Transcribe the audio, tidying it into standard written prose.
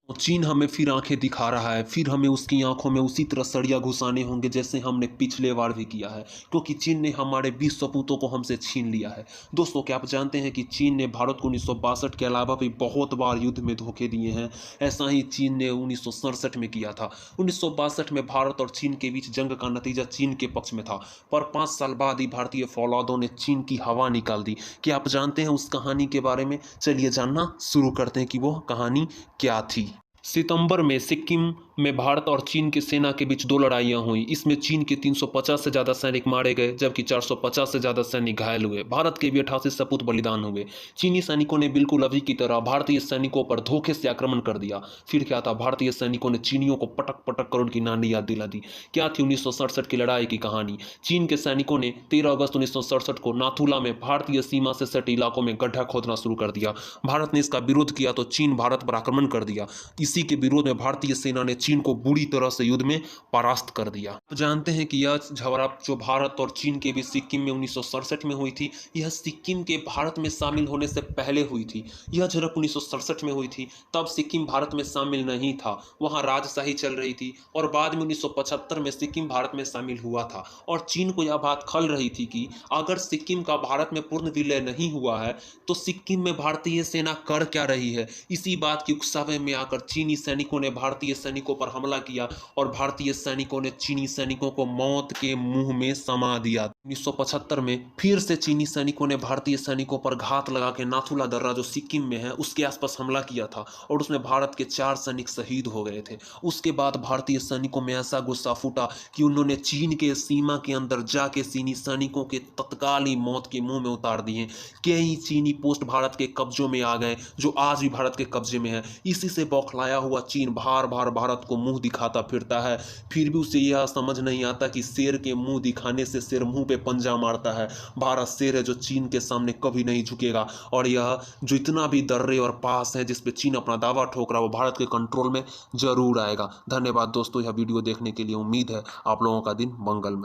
चीन हमें फिर आंखें दिखा रहा है, फिर हमें उसकी आंखों में उसी तरह सड़िया घुसाने होंगे जैसे हमने पिछले बार भी किया है, क्योंकि चीन ने हमारे 20 सपूतों को हमसे छीन लिया है। दोस्तों, क्या आप जानते हैं कि चीन ने भारत को 1962 के अलावा भी बहुत बार युद्ध में धोखे दिए हैं। ऐसा ही चीन ने 1967 में किया था। 1962 में भारत और चीन के बीच जंग का नतीजा चीन के पक्ष में था, पर 5 साल बाद ही भारतीय फौलादों ने चीन की हवा निकाल दी। क्या आप जानते हैं उस कहानी के बारे में? चलिए जानना शुरू करते हैं कि वो कहानी क्या थी। सितंबर में सिक्किम में भारत और चीन की सेना के बीच 2 लड़ाइयां हुई। इसमें चीन के 350 से ज़्यादा सैनिक मारे गए, जबकि 450 से ज़्यादा सैनिक घायल हुए। भारत के भी 88 सपूत बलिदान हुए। चीनी सैनिकों ने बिल्कुल अभी की तरह भारतीय सैनिकों पर धोखे से आक्रमण कर दिया। फिर क्या था, भारतीय सैनिकों ने चीनियों को पटक पटक कर उनकी नानी याद दिला दी। क्या थी 1967 की लड़ाई की कहानी? चीन के सैनिकों ने 13 अगस्त 1967 को नाथुला में भारतीय सीमा से सटे इलाकों में गड्ढा खोदना शुरू कर दिया। भारत ने इसका विरोध किया तो चीन भारत पर आक्रमण कर दिया। इसी के विरोध में भारतीय सेना ने चीन को बुरी तरह से युद्ध में परास्त कर दिया। आप जानते हैं कि यह झगड़ा जो भारत और चीन के बीच सिक्किम में 1967 में हुई थी, यह सिक्किम के भारत में शामिल होने से पहले हुई थी। यह झड़प 1967 में हुई थी, तब सिक्किम भारत में शामिल नहीं था, वहां राजशाही चल रही थी। और बाद में 1975 में सिक्किम भारत में शामिल हुआ था। और चीन को यह बात खल रही थी कि अगर सिक्किम का भारत में पूर्ण विलय नहीं हुआ है तो सिक्किम में भारतीय सेना कर क्या रही है। इसी बात की उकसावे में आकर चीनी सैनिकों ने भारतीय सैनिकों पर हमला किया और भारतीय सैनिकों ने चीनी सैनिकों को मौत के मुंह में समा दिया। 1975 में फिर से चीनी सैनिकों ने भारतीय सैनिकों पर घात लगा के नाथुला दर्रा जो सिक्किम में है उसके आसपास हमला किया था, और उसमें भारत के 4 सैनिक शहीद हो गए थे। उसके बाद भारतीय सैनिकों में ऐसा गुस्सा फूटा कि उन्होंने चीन के सीमा के अंदर जाके चीनी सैनिकों के तत्काल ही मौत के मुंह में उतार दिए। कई चीनी पोस्ट भारत के कब्जों में आ गए, जो आज भी भारत के कब्जे में है। इसी से बौखलाया हुआ चीन बार बार भारत को मुंह दिखाता फिरता है, फिर भी उसे यह समझ नहीं आता कि शेर के मुंह दिखाने से शेर मुंह पे पंजा मारता है। भारत शेर है जो चीन के सामने कभी नहीं झुकेगा, और यह जो इतना भी दर्रे और पास है जिस पे चीन अपना दावा ठोक रहा है वो भारत के कंट्रोल में जरूर आएगा। धन्यवाद दोस्तों, यह वीडियो देखने के लिए। उम्मीद है आप लोगों का दिन मंगलमय।